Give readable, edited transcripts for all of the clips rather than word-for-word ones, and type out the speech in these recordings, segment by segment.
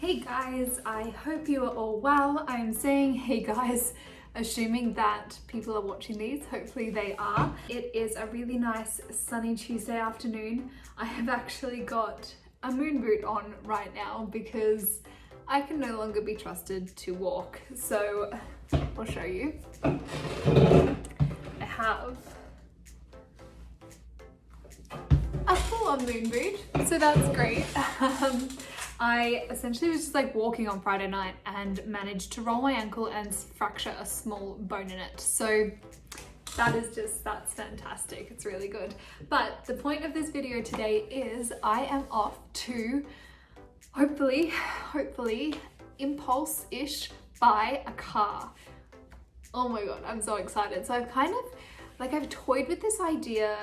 Hey guys, I hope you are all well. I'm saying hey guys, assuming that people are watching these. Hopefully they are. It is a really nice sunny Tuesday afternoon. I have actually got a moon boot on right now because I can no longer be trusted to walk. So I'll show you. I have a full-on moon boot, so that's great. I essentially was just like walking on Friday night and managed to roll my ankle and fracture a small bone in it. So that's fantastic. It's really good. But the point of this video today is I am off to hopefully impulse-ish buy a car. Oh my God, I'm so excited. So I've toyed with this idea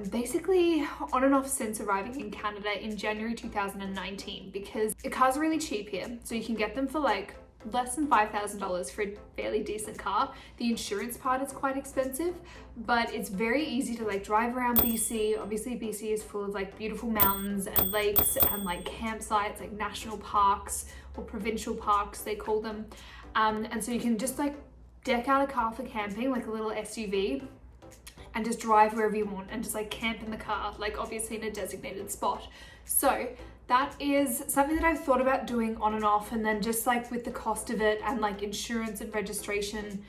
basically on and off since arriving in Canada in January 2019 because the cars are really cheap here. So you can get them for like less than $5,000 for a fairly decent car. The insurance part is quite expensive, but it's very easy to like drive around BC. Obviously BC is full of like beautiful mountains and lakes and like campsites, like national parks or provincial parks they call them. And so you can just like deck out a car for camping, like a little SUV, and just drive wherever you want and just like camp in the car, like obviously in a designated spot. So that is something that I've thought about doing on and off, and then just like with the cost of it and like insurance and registration,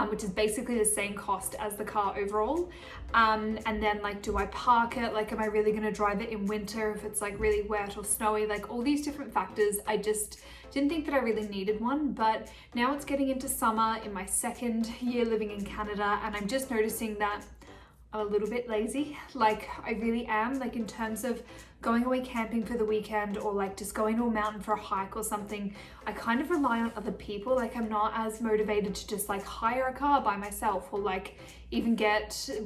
which is basically the same cost as the car overall. And then like, do I park it? Like, am I really gonna drive it in winter if it's like really wet or snowy? Like all these different factors. I just didn't think that I really needed one, but now it's getting into summer in my second year living in Canada, and I'm just noticing that I'm a little bit lazy. Like I really am, like in terms of going away camping for the weekend or like just going to a mountain for a hike or something. I kind of rely on other people. Like I'm not as motivated to just like hire a car by myself or like even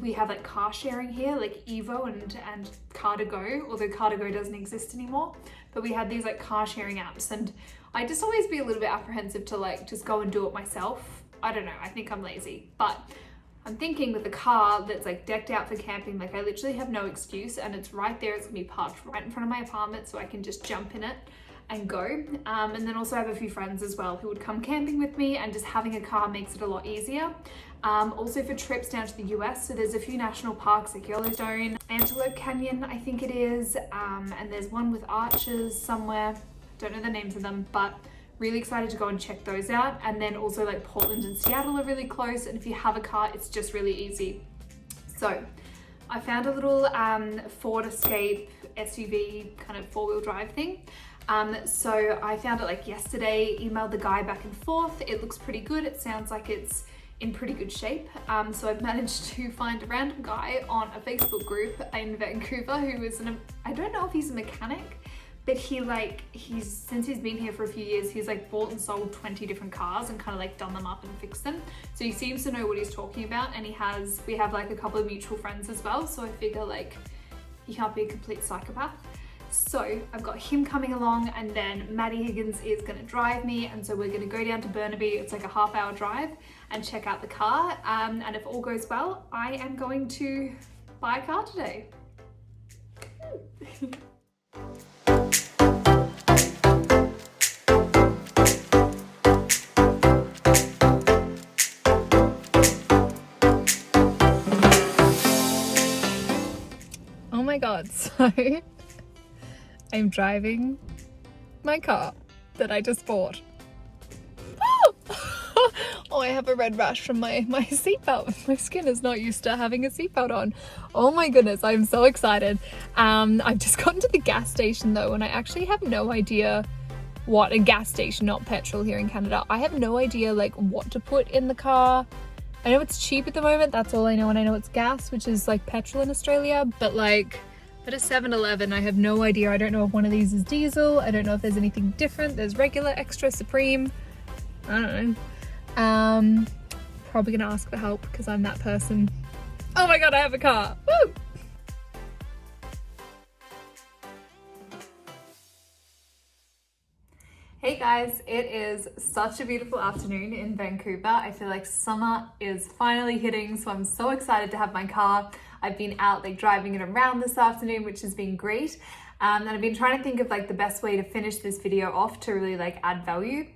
we have like car sharing here, like Evo and Car2Go, although Car2Go doesn't exist anymore, but we had these like car sharing apps, and I just always be a little bit apprehensive to like just go and do it myself. I don't know, I think I'm lazy, but I'm thinking with a car that's like decked out for camping, like I literally have no excuse, and it's right there. It's gonna be parked right in front of my apartment, so I can just jump in it and go. And then also I have a few friends as well who would come camping with me, and just having a car makes it a lot easier. Also for trips down to the US, so there's a few national parks like Yellowstone, Antelope Canyon, I think it is, and there's one with arches somewhere. Don't know the names of them, but really excited to go and check those out. And then also like Portland and Seattle are really close, and if you have a car, it's just really easy. So I found a little Ford Escape SUV kind of four-wheel drive thing. So I found it like yesterday, emailed the guy back and forth. It looks pretty good. It sounds like it's in pretty good shape. So I've managed to find a random guy on a Facebook group in Vancouver who is I don't know if he's a mechanic, but since he's been here for a few years, he's like bought and sold 20 different cars and kind of like done them up and fixed them. So he seems to know what he's talking about, and we have like a couple of mutual friends as well. So I figure like he can't be a complete psychopath. So I've got him coming along, and then Maddie Higgins is gonna drive me. And so we're gonna go down to Burnaby. It's like a half-hour drive, and check out the car. And if all goes well, I am going to buy a car today. Oh my God, so I'm driving my car that I just bought. Oh, I have a red rash from my seatbelt. My skin is not used to having a seatbelt on. Oh my goodness, I'm so excited. I've just gotten to the gas station though, and I actually have no idea what a gas station, not petrol here in Canada. I have no idea like what to put in the car. I know it's cheap at the moment, that's all I know, and I know it's gas, which is like petrol in Australia, but like at a 7-Eleven, I have no idea. I don't know if one of these is diesel. I don't know if there's anything different. There's regular, extra, supreme. I don't know. Probably gonna ask for help because I'm that person. Oh my God, I have a car. Woo! Hey guys, it is such a beautiful afternoon in Vancouver. I feel like summer is finally hitting, so I'm so excited to have my car. I've been out like driving it around this afternoon, which has been great. And I've been trying to think of like the best way to finish this video off to really like add value.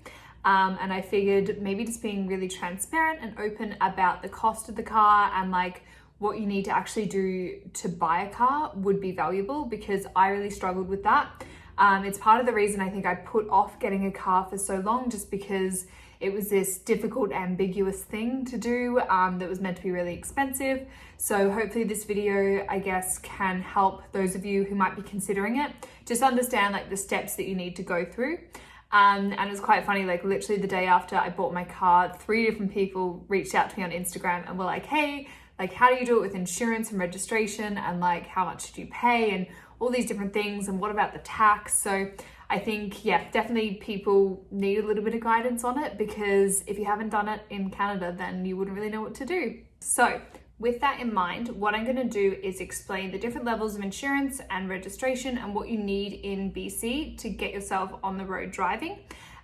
And I figured maybe just being really transparent and open about the cost of the car and like what you need to actually do to buy a car would be valuable, because I really struggled with that. It's part of the reason I think I put off getting a car for so long, just because it was this difficult, ambiguous thing to do that was meant to be really expensive. So hopefully this video, I guess, can help those of you who might be considering it just understand like the steps that you need to go through. And it's quite funny, like literally the day after I bought my car, 3 different people reached out to me on Instagram and were like, hey, like how do you do it with insurance and registration, and like how much did you pay, and all these different things, and what about the tax? So I think, yeah, definitely people need a little bit of guidance on it, because if you haven't done it in Canada, then you wouldn't really know what to do. So with that in mind, what I'm going to do is explain the different levels of insurance and registration and what you need in BC to get yourself on the road driving.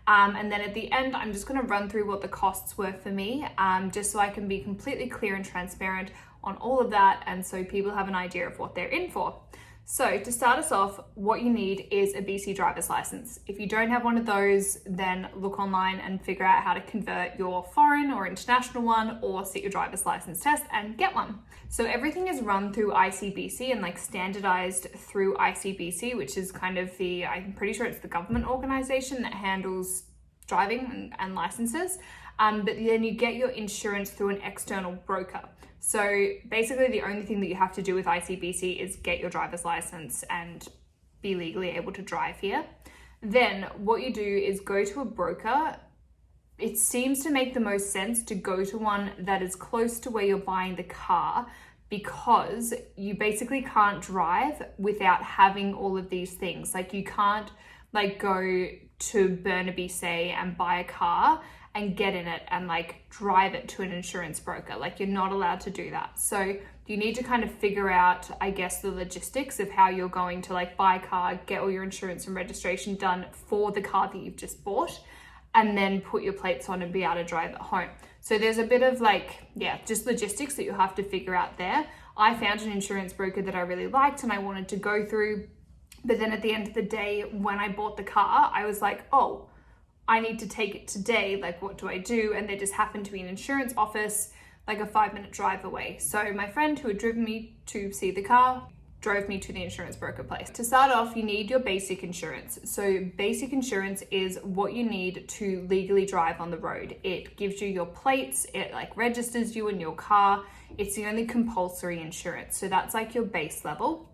And then at the end, I'm just going to run through what the costs were for me, just so I can be completely clear and transparent on all of that, and so people have an idea of what they're in for. So to start us off, what you need is a BC driver's license. If you don't have one of those, then look online and figure out how to convert your foreign or international one, or sit your driver's license test and get one. So everything is run through ICBC and like standardized through ICBC, which is kind of the, I'm pretty sure it's the government organization that handles driving and licenses. But then you get your insurance through an external broker. So basically the only thing that you have to do with ICBC is get your driver's license and be legally able to drive here. Then what you do is go to a broker. It seems to make the most sense to go to one that is close to where you're buying the car, because you basically can't drive without having all of these things. Like you can't like go to Burnaby, say, and buy a car and get in it and like drive it to an insurance broker. Like you're not allowed to do that. So you need to kind of figure out, I guess, the logistics of how you're going to like buy a car, get all your insurance and registration done for the car that you've just bought, and then put your plates on and be able to drive it home. So there's a bit of like, yeah, just logistics that you have to figure out there. I found an insurance broker that I really liked and I wanted to go through. But then at the end of the day, when I bought the car, I was like, oh, I need to take it today. Like, what do I do? And there just happened to be an insurance office like a 5-minute drive away. So my friend who had driven me to see the car drove me to the insurance broker place. To start off, you need your basic insurance. So basic insurance is what you need to legally drive on the road. It gives you your plates, it like registers you in your car. It's the only compulsory insurance. So that's like your base level.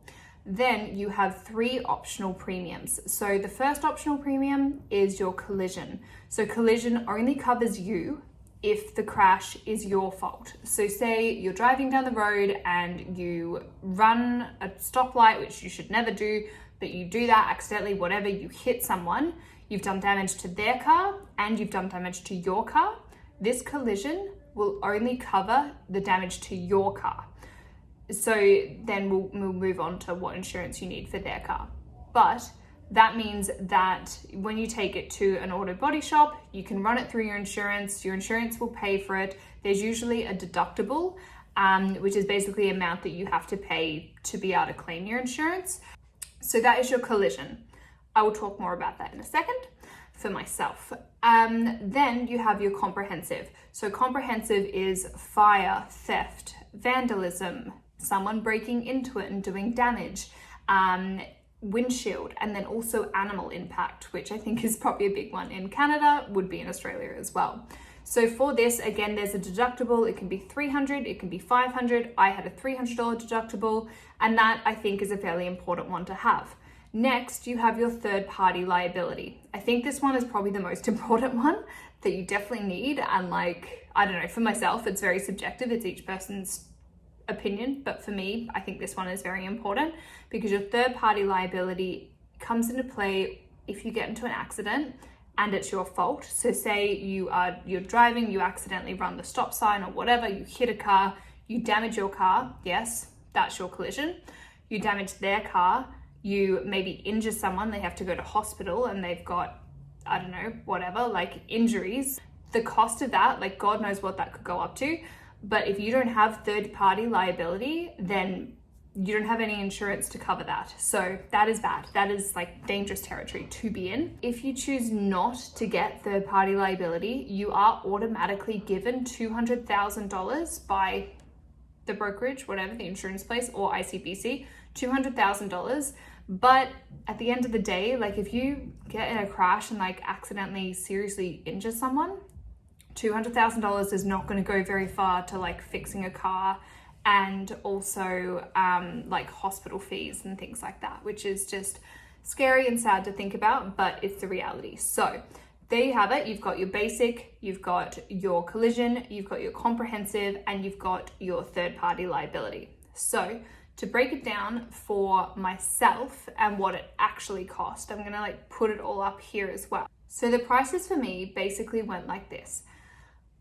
Then you have 3 optional premiums. So the first optional premium is your collision. So collision only covers you if the crash is your fault. So say you're driving down the road and you run a stoplight, which you should never do, but you do that accidentally, whatever, you hit someone, you've done damage to their car and you've done damage to your car. This collision will only cover the damage to your car. So then we'll move on to what insurance you need for their car. But that means that when you take it to an auto body shop, you can run it through your insurance will pay for it. There's usually a deductible, which is basically the amount that you have to pay to be able to claim your insurance. So that is your collision. I will talk more about that in a second for myself. Then you have your comprehensive. So comprehensive is fire, theft, vandalism, someone breaking into it and doing damage, windshield, and then also animal impact, which I think is probably a big one in Canada, would be in Australia as well. So for this, again, there's a deductible. It can be $300, it can be $500. I had a $300 deductible, and that I think is a fairly important one to have. Next, you have your third-party liability. I think this one is probably the most important one that you definitely need. And like, I don't know, for myself, it's very subjective. It's each person's opinion, but for me, I think this one is very important, because your third-party liability comes into play if you get into an accident and it's your fault. So say you're driving, you accidentally run the stop sign or whatever, you hit a car, you damage your car, yes, that's your collision. You damage their car, you maybe injure someone, they have to go to hospital and they've got, I don't know, whatever, like injuries. The cost of that, like God knows what that could go up to. But if you don't have third-party liability, then you don't have any insurance to cover that. So that is bad. That is like dangerous territory to be in. If you choose not to get third party liability, you are automatically given $200,000 by the brokerage, whatever, the insurance place, or ICBC, $200,000. But at the end of the day, like if you get in a crash and like accidentally seriously injure someone, $200,000 is not going to go very far to like fixing a car, and also like hospital fees and things like that, which is just scary and sad to think about, but it's the reality. So there you have it. You've got your basic, you've got your collision, you've got your comprehensive, and you've got your third party liability. So to break it down for myself and what it actually cost, I'm gonna like put it all up here as well. So the prices for me basically went like this.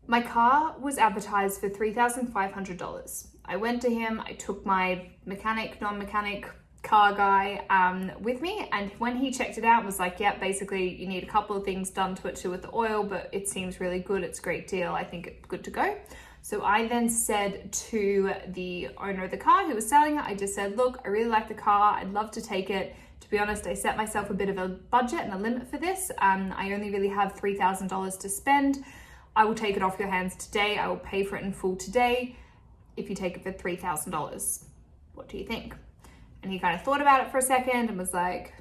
My car was advertised for $3,500. I went to him, I took my mechanic, non-mechanic car guy with me, and when he checked it out, was like, yeah, basically you need a couple of things done to it too with the oil, but it seems really good, it's a great deal, I think it's good to go. So I then said to the owner of the car who was selling it, I just said, look, I really like the car, I'd love to take it. To be honest, I set myself a bit of a budget and a limit for this. I only really have $3,000 to spend. I will take it off your hands today. I will pay for it in full today if you take it for $3,000. What do you think? And he kind of thought about it for a second and was like,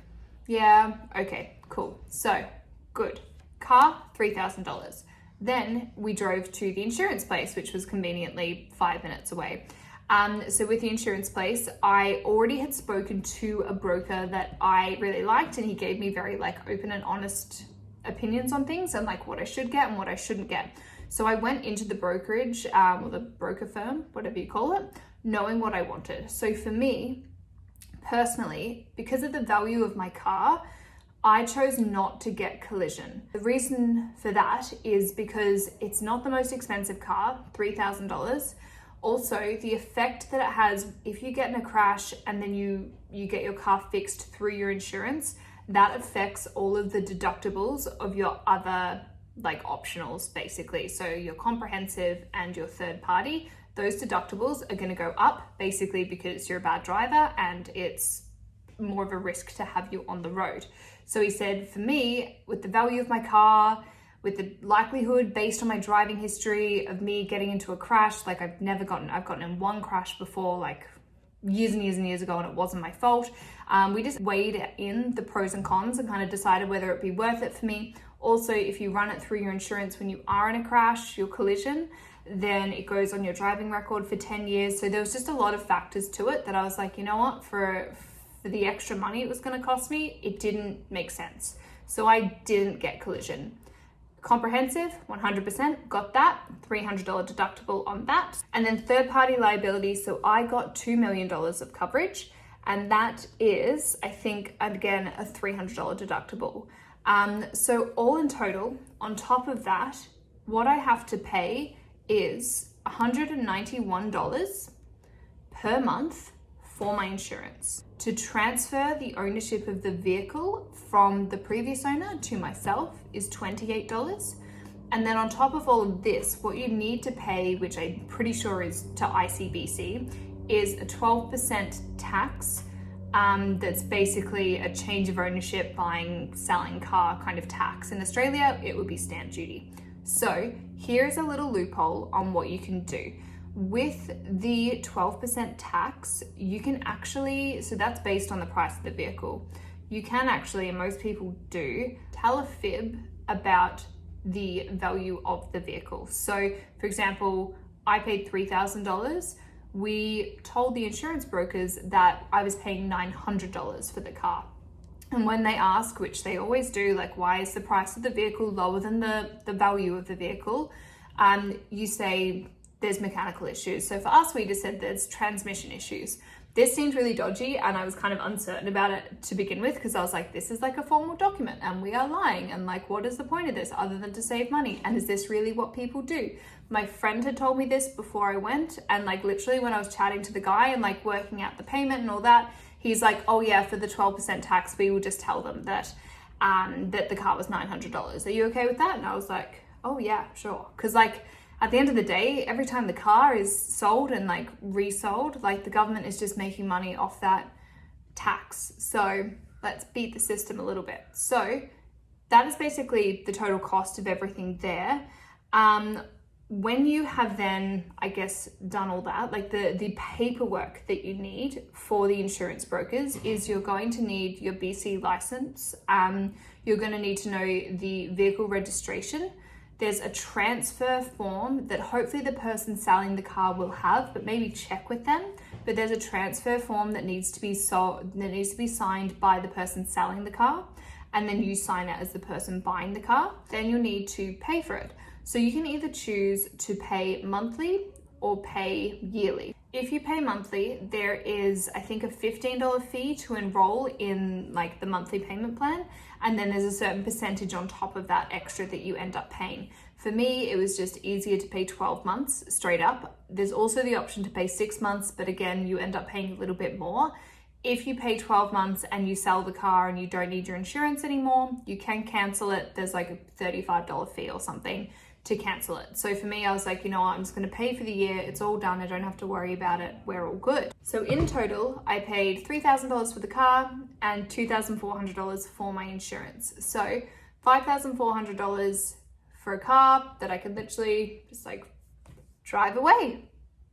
yeah, okay, cool. So good. Car, $3,000. Then we drove to the insurance place, which was conveniently 5 minutes away. So with the insurance place, I already had spoken to a broker that I really liked, and he gave me very like open and honest opinions on things and like what I should get and what I shouldn't get. So I went into the brokerage or the broker firm, whatever you call it, knowing what I wanted. So for me personally, because of the value of my car, I chose not to get collision. The reason for that is because it's not the most expensive car, $3,000. Also, the effect that it has if you get in a crash and then you get your car fixed through your insurance, that affects all of the deductibles of your other like optionals basically. So your comprehensive and your third party, those deductibles are going to go up basically because you're a bad driver and it's more of a risk to have you on the road. So he said, for me, with the value of my car, with the likelihood based on my driving history of me getting into a crash, like I've gotten in one crash before, like years and years and years ago, and it wasn't my fault. We just weighed in the pros and cons and kind of decided whether it'd be worth it for me. Also, if you run it through your insurance when you are in a crash, your collision, then it goes on your driving record for 10 years. So there was just a lot of factors to it that I was like, you know what, for the extra money it was going to cost me, it didn't make sense. So I didn't get collision. Comprehensive, 100%, got that, $300 deductible on that. And then third party liability, so I got $2 million of coverage, and that is, I think, again, a $300 deductible. So all in total, on top of that, what I have to pay is $191 per month for my insurance. To transfer the ownership of the vehicle from the previous owner to myself is $28. And then on top of all of this, what you need to pay, which I'm pretty sure is to ICBC, is a 12% tax. That's basically a change of ownership, buying, selling car kind of tax. In Australia, it would be stamp duty. So here's a little loophole on what you can do. With the 12% tax, you can actually, so that's based on the price of the vehicle. You can actually, and most people do, tell a fib about the value of the vehicle. So for example, I paid $3,000. We told the insurance brokers that I was paying $900 for the car. And when they ask, which they always do, like, why is the price of the vehicle lower than the value of the vehicle? You say there's mechanical issues. So for us, we just said there's transmission issues. This seemed really dodgy, and I was kind of uncertain about it to begin with, because I was like, this is like a formal document and we are lying, and like, what is the point of this other than to save money? And is this really what people do? My friend had told me this before I went, and like literally when I was chatting to the guy and like working out the payment and all that, he's like, oh yeah, for the 12% tax, we will just tell them that that the car was $900. Are you okay with that? And I was like, oh yeah, sure. Because like, at the end of the day, every time the car is sold and like resold, like the government is just making money off that tax. So let's beat the system a little bit. So that is basically the total cost of everything there. When you have then, I guess, done all that, like the paperwork that you need for the insurance brokers is you're going to need your BC license. You're going to need to know the vehicle registration. There's a transfer form that hopefully the person selling the car will have, but maybe check with them. But there's a transfer form that needs to be signed by the person selling the car, and then you sign it as the person buying the car. Then you'll need to pay for it. So you can either choose to pay monthly or pay yearly. If you pay monthly, there is, I think, a $15 fee to enroll in like the monthly payment plan. And then there's a certain percentage on top of that extra that you end up paying. For me, it was just easier to pay 12 months straight up. There's also the option to pay 6 months, but again, you end up paying a little bit more. If you pay 12 months and you sell the car and you don't need your insurance anymore, you can cancel it. There's like a $35 fee or something to cancel it. So for me, I was like, you know what, I'm just gonna pay for the year. It's all done. I don't have to worry about it. We're all good. So in total, I paid $3,000 for the car and $2,400 for my insurance. So $5,400 for a car that I could literally just like drive away.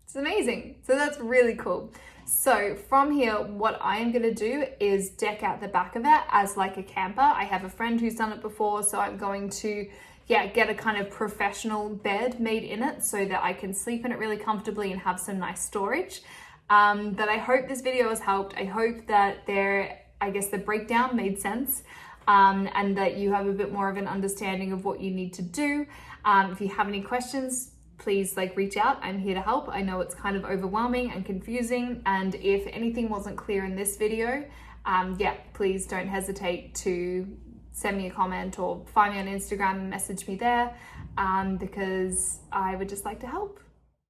It's amazing. So that's really cool. So from here, what I am going to do is deck out the back of it as like a camper. I have a friend who's done it before, so I'm going to get a kind of professional bed made in it so that I can sleep in it really comfortably and have some nice storage. But I hope this video has helped. I hope that the breakdown made sense, and that you have a bit more of an understanding of what you need to do. If you have any questions, please reach out. I'm here to help. I know it's kind of overwhelming and confusing, and if anything wasn't clear in this video, please don't hesitate to send me a comment or find me on Instagram and message me there, because I would just like to help.